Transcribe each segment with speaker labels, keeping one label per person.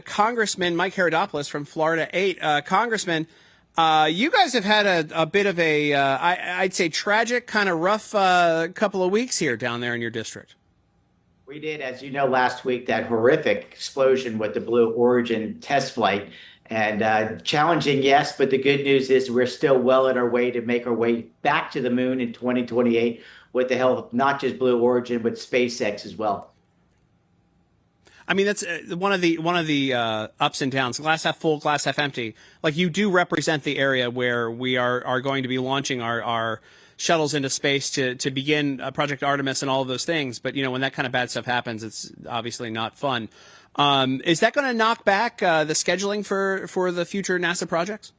Speaker 1: Congressman Mike Haridopolos from Florida 8. Congressman, you guys have had a bit of a, I'd say, tragic, kind of rough couple of weeks here down there in your district.
Speaker 2: We did, as you know, last week, that horrific explosion with the Blue Origin test flight. And challenging, yes, but the good news is we're still well on our way to make our way back to the moon in 2028 with the help of not just Blue Origin, but SpaceX as well.
Speaker 1: I mean, that's one of the ups and downs. Glass half full, glass half empty. Like, you do represent the area where we are going to be launching our shuttles into space to begin Project Artemis and all of those things. But, when that kind of bad stuff happens, it's obviously not fun. Is that going to knock back the scheduling for the future NASA projects?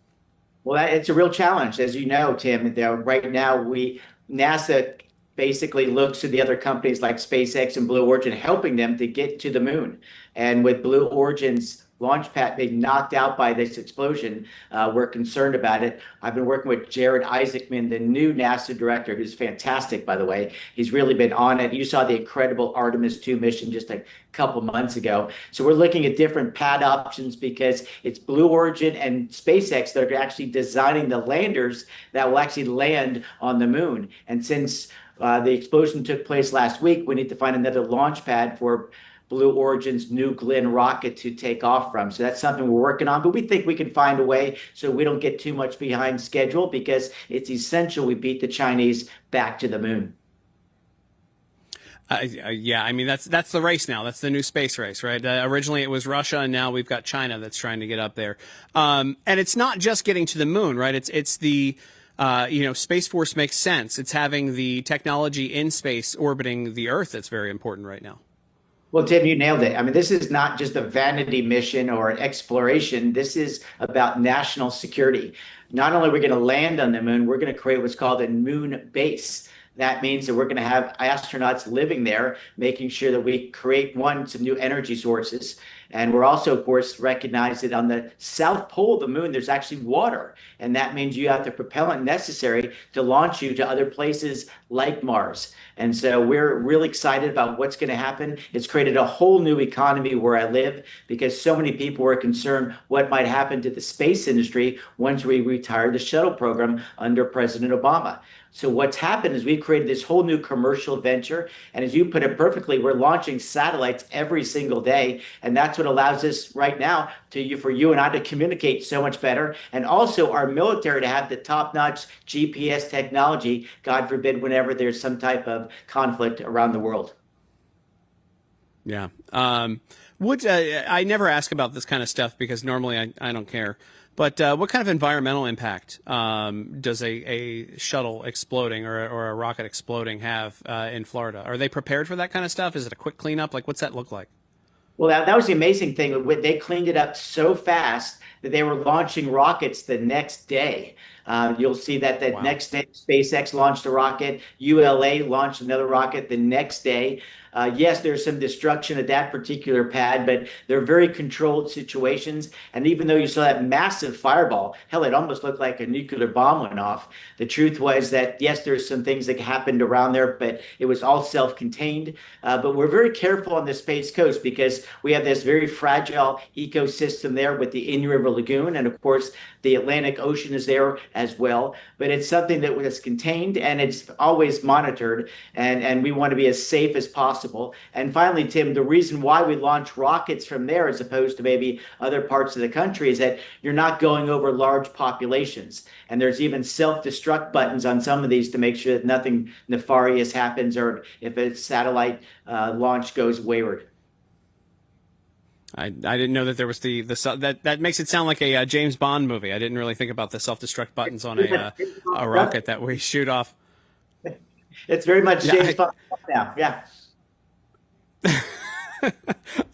Speaker 2: Well, it's a real challenge, as you know, Tim. Right now, NASA basically looks to the other companies like SpaceX and Blue Origin, helping them to get to the moon. And with Blue Origin's launch pad being knocked out by this explosion, we're concerned about it. I've been working with Jared Isaacman, the new NASA director, who's fantastic, by the way. He's really been on it. You saw the incredible Artemis 2 mission just a couple months ago. So we're looking at different pad options because it's Blue Origin and SpaceX that are actually designing the landers that will actually land on the moon. And since the explosion took place last week, we need to find another launch pad for Blue Origin's New Glenn rocket to take off from. So that's something we're working on, but we think we can find a way so we don't get too much behind schedule, because it's essential we beat the Chinese back to the moon.
Speaker 1: Yeah, I mean, that's the race now. That's the new space race, right? Originally it was Russia, and now we've got China that's trying to get up there. And it's not just getting to the moon, right? It's the Space Force makes sense. It's having the technology in space orbiting the Earth that's very important right now.
Speaker 2: Well, Tim, you nailed it. I mean, this is not just a vanity mission or an exploration. This is about national security. Not only are we going to land on the moon, we're going to create what's called a moon base. That means that we're going to have astronauts living there, making sure that we create, some new energy sources. And we're also, of course, recognize that on the south pole of the moon, there's actually water. And that means you have the propellant necessary to launch you to other places like Mars. And so we're really excited about what's going to happen. It's created a whole new economy where I live, because so many people were concerned what might happen to the space industry once we retire the shuttle program under President Obama. So what's happened is we've created this whole new commercial venture. And as you put it perfectly, we're launching satellites every single day. And that's what allows us right now for you and I to communicate so much better. And also our military to have the top-notch GPS technology, God forbid, whenever there's some type of conflict around the world.
Speaker 1: Yeah. I never ask about this kind of stuff because normally I don't care. But what kind of environmental impact does a shuttle exploding or a rocket exploding have in Florida? Are they prepared for that kind of stuff? Is it a quick cleanup? Like, what's that look like?
Speaker 2: Well, that was the amazing thing. They cleaned it up so fast that they were launching rockets the next day. You'll see that the next day, SpaceX launched a rocket. ULA launched another rocket the next day. Yes, there's some destruction at that particular pad, but they're very controlled situations. And even though you saw that massive fireball, hell, it almost looked like a nuclear bomb went off. The truth was that, yes, there's some things that happened around there, but it was all self-contained. But we're very careful on the Space Coast because we have this very fragile ecosystem there with the Indian River Lagoon. And of course, the Atlantic Ocean is there as well. But it's something that was contained and it's always monitored. And we want to be as safe as possible. And finally, Tim, the reason why we launch rockets from there as opposed to maybe other parts of the country is that you're not going over large populations. And there's even self-destruct buttons on some of these to make sure that nothing nefarious happens or if a satellite launch goes wayward.
Speaker 1: I didn't know that there was that makes it sound like a James Bond movie. I didn't really think about the self-destruct buttons on a rocket that we shoot off.
Speaker 2: It's very much James Bond now. Yeah.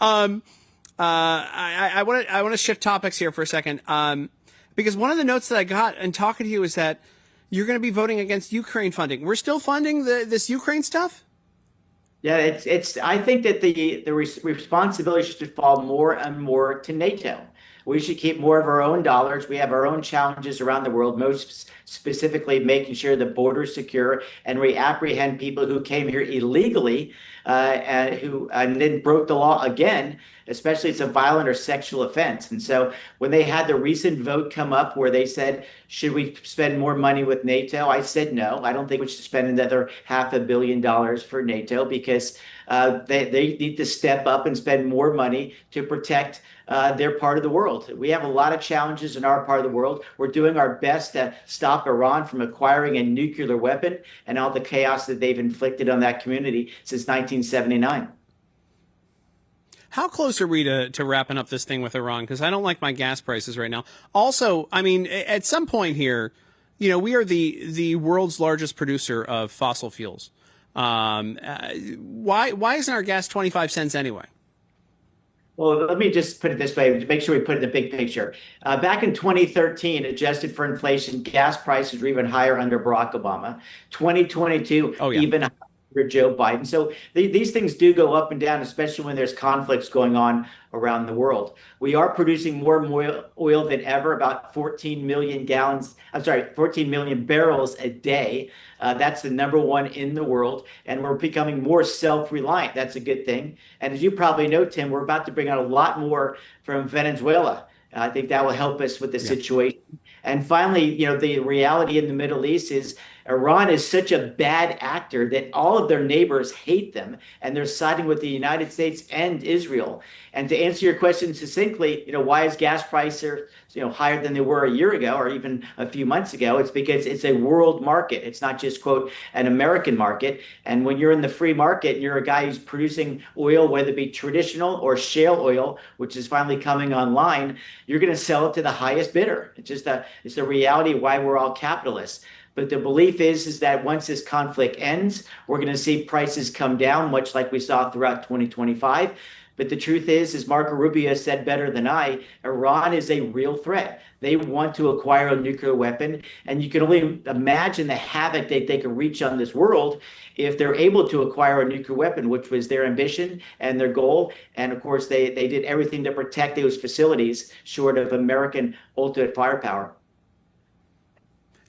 Speaker 1: I want to shift topics here for a second, because one of the notes that I got in talking to you is that you're going to be voting against Ukraine funding. We're still funding this Ukraine stuff?
Speaker 2: Yeah, it's. I think that the responsibility should fall more and more to NATO. We should keep more of our own dollars. We have our own challenges around the world, most specifically making sure the border is secure and we apprehend people who came here illegally and then broke the law again, especially it's a violent or sexual offense. And so when they had the recent vote come up where they said, should we spend more money with NATO? I said no. I don't think we should spend another $500 million for NATO because they need to step up and spend more money to protect their part of the world. We have a lot of challenges in our part of the world. We're doing our best to stop Iran from acquiring a nuclear weapon and all the chaos that they've inflicted on that community since 1979.
Speaker 1: How close are we to wrapping up this thing with Iran? Because I don't like my gas prices right now. Also, I mean, at some point here, we are the world's largest producer of fossil fuels. Why isn't our gas 25 cents anyway?
Speaker 2: Well, let me just put it this way to make sure we put it in the big picture. Back in 2013, adjusted for inflation, gas prices were even higher under Barack Obama. 2022, even higher under Joe Biden. So these things do go up and down, especially when there's conflicts going on around the world. We are producing more oil than ever, about 14 million barrels a day. That's the number one in the world, and we're becoming more self-reliant. That's a good thing. And as you probably know, Tim, we're about to bring out a lot more from Venezuela. I think that will help us with the situation. And finally, the reality in the Middle East is Iran is such a bad actor that all of their neighbors hate them, and they're siding with the United States and Israel. And to answer your question succinctly, why is gas prices higher than they were a year ago or even a few months ago? It's because it's a world market. It's not just, quote, an American market. And when you're in the free market and you're a guy who's producing oil, whether it be traditional or shale oil, which is finally coming online, you're going to sell it to the highest bidder. It's the reality of why we're all capitalists. But the belief is that once this conflict ends, we're going to see prices come down, much like we saw throughout 2025. But the truth is Marco Rubio said better than I, Iran is a real threat. They want to acquire a nuclear weapon, and you can only imagine the havoc that they can reach on this world if they're able to acquire a nuclear weapon, which was their ambition and their goal. And of course, they did everything to protect those facilities short of American ultimate firepower.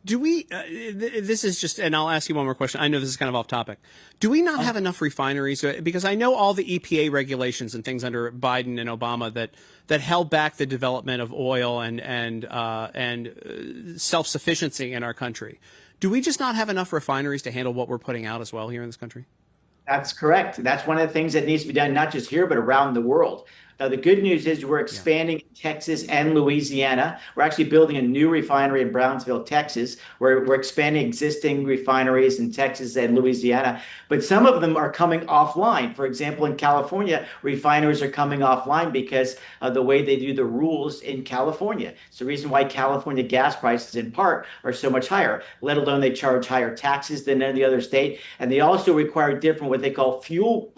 Speaker 1: Do we, this is just, and I'll ask you one more question. I know this is kind of off topic. Do we not have enough refineries? Because I know all the EPA regulations and things under Biden and Obama that held back the development of oil and self-sufficiency in our country. Do we just not have enough refineries to handle what we're putting out as well here in this country?
Speaker 2: That's correct. That's one of the things that needs to be done, not just here, but around the world. Now, the good news is we're expanding in Texas and Louisiana. We're actually building a new refinery in Brownsville, Texas. We're expanding existing refineries in Texas and Louisiana, but some of them are coming offline. For example, in California, refineries are coming offline because of the way they do the rules in California. It's the reason why California gas prices in part are so much higher, let alone they charge higher taxes than any other state. And they also require different what they call fuel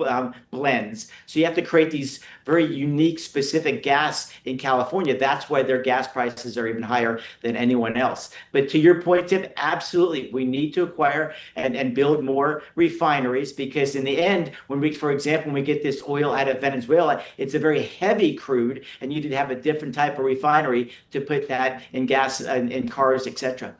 Speaker 2: blends. So you have to create these very unique, specific gas in California. That's why their gas prices are even higher than anyone else. But to your point, Tim, absolutely, we need to acquire and build more refineries because in the end, for example, when we get this oil out of Venezuela, it's a very heavy crude, and you need to have a different type of refinery to put that in gas, in cars, etc.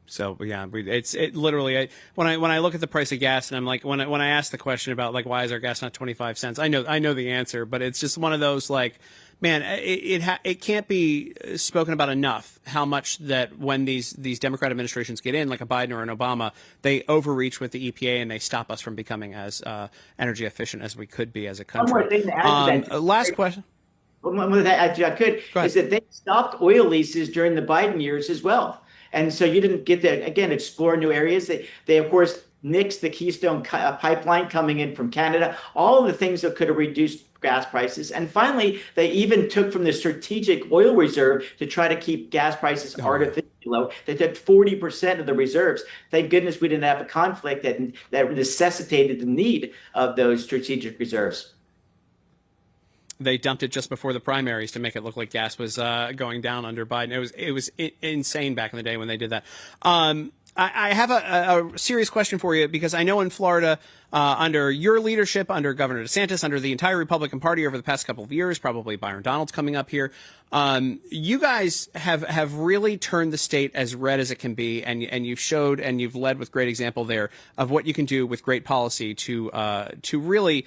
Speaker 1: So yeah, it literally when I look at the price of gas and I'm like when I ask the question about like why is our gas not 25 cents, I know the answer, but it's just one of those like, man, it can't be spoken about enough how much that when these Democrat administrations get in, like a Biden or an Obama, they overreach with the EPA and they stop us from becoming as energy efficient as we could be as a country.
Speaker 2: One more thing to add to that.
Speaker 1: Last question.
Speaker 2: Is that they stopped oil leases during the Biden years as well. And so you didn't get to, again, explore new areas. They of course, nixed the Keystone pipeline coming in from Canada, all of the things that could have reduced gas prices. And finally, they even took from the strategic oil reserve to try to keep gas prices artificially low. They took 40% of the reserves. Thank goodness we didn't have a conflict that necessitated the need of those strategic reserves.
Speaker 1: They dumped it just before the primaries to make it look like gas was going down under Biden. It was insane back in the day when they did that. I have a serious question for you, because I know in Florida, under your leadership, under Governor DeSantis, under the entire Republican Party over the past couple of years, probably Byron Donalds coming up here, you guys have really turned the state as red as it can be, and you've showed and you've led with great example there of what you can do with great policy to really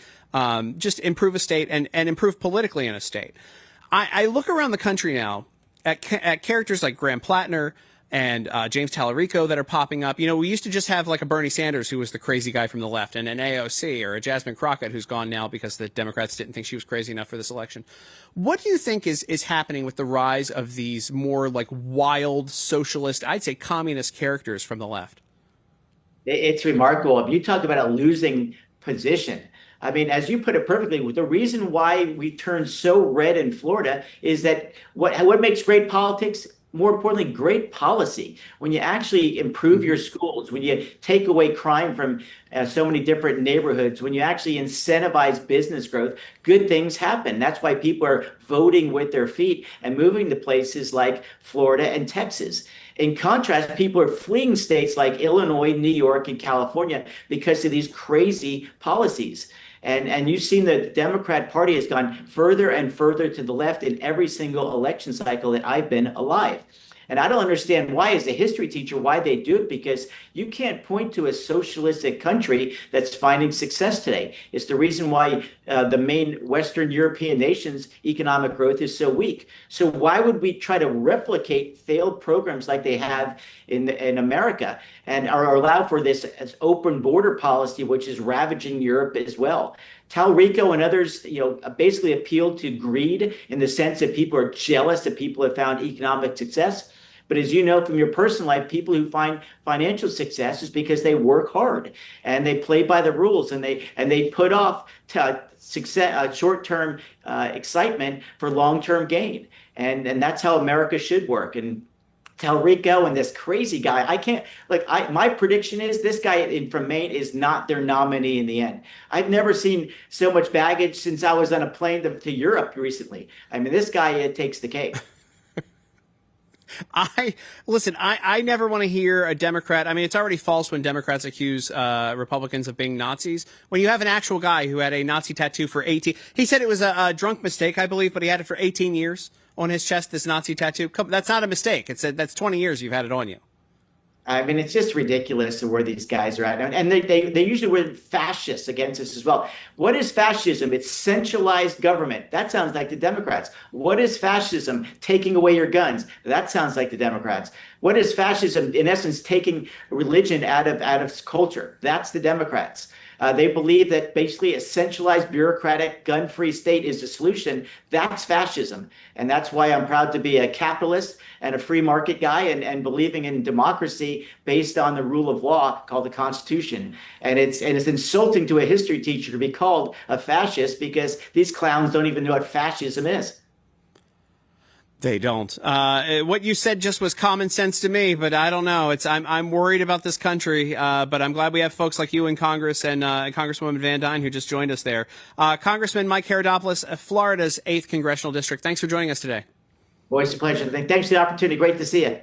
Speaker 1: just improve a state and improve politically in a state. I look around the country now at characters like Graham Plattner and James Tallarico that are popping up. You know, we used to just have like a Bernie Sanders, who was the crazy guy from the left, and an AOC, or a Jasmine Crockett, who's gone now because the Democrats didn't think she was crazy enough for this election. What do you think is happening with the rise of these more like wild socialist, I'd say communist characters from the left?
Speaker 2: It's remarkable. You talk about a losing position. I mean, as you put it perfectly, the reason why we turned so red in Florida is that what makes great politics, more importantly, great policy. When you actually improve your schools, when you take away crime from so many different neighborhoods, when you actually incentivize business growth, good things happen. That's why people are voting with their feet and moving to places like Florida and Texas. In contrast, people are fleeing states like Illinois, New York, and California because of these crazy policies. And you've seen the Democrat Party has gone further and further to the left in every single election cycle that I've been alive. And I don't understand why, as a history teacher, why they do it, because you can't point to a socialistic country that's finding success today. It's the reason why the main Western European nations' economic growth is so weak. So why would we try to replicate failed programs like they have in America, and or allow for this as open border policy, which is ravaging Europe as well? Tallarico and others, basically appealed to greed in the sense that people are jealous that people have found economic success. But as you know from your personal life, people who find financial success is because they work hard and they play by the rules, and they put off success, short-term excitement for long-term gain. And that's how America should work. And Tallarico and this crazy guy, my prediction is this guy from Maine is not their nominee in the end. I've never seen so much baggage since I was on a plane to Europe recently. I mean, this guy takes the cake.
Speaker 1: I never want to hear a Democrat. I mean, it's already false when Democrats accuse Republicans of being Nazis. When you have an actual guy who had a Nazi tattoo for 18, he said it was a drunk mistake, I believe, but he had it for 18 years on his chest, this Nazi tattoo. That's not a mistake. That's 20 years you've had it on you.
Speaker 2: I mean, it's just ridiculous where these guys are at. And they usually were fascists against us as well. What is fascism? It's centralized government. That sounds like the Democrats. What is fascism? Taking away your guns. That sounds like the Democrats. What is fascism? In essence, taking religion out of culture. That's the Democrats. They believe that basically a centralized, bureaucratic, gun-free state is the solution. That's fascism. And that's why I'm proud to be a capitalist and a free market guy, and believing in democracy based on the rule of law called the Constitution. And it's insulting to a history teacher to be called a fascist, because these clowns don't even know what fascism is.
Speaker 1: They don't. What you said just was common sense to me, but I don't know. I'm worried about this country, but I'm glad we have folks like you in Congress and Congresswoman Van Dyne, who just joined us there. Congressman Mike Haridopolos, Florida's 8th Congressional District. Thanks for joining us today.
Speaker 2: Always a pleasure. Thanks for the opportunity. Great to see you.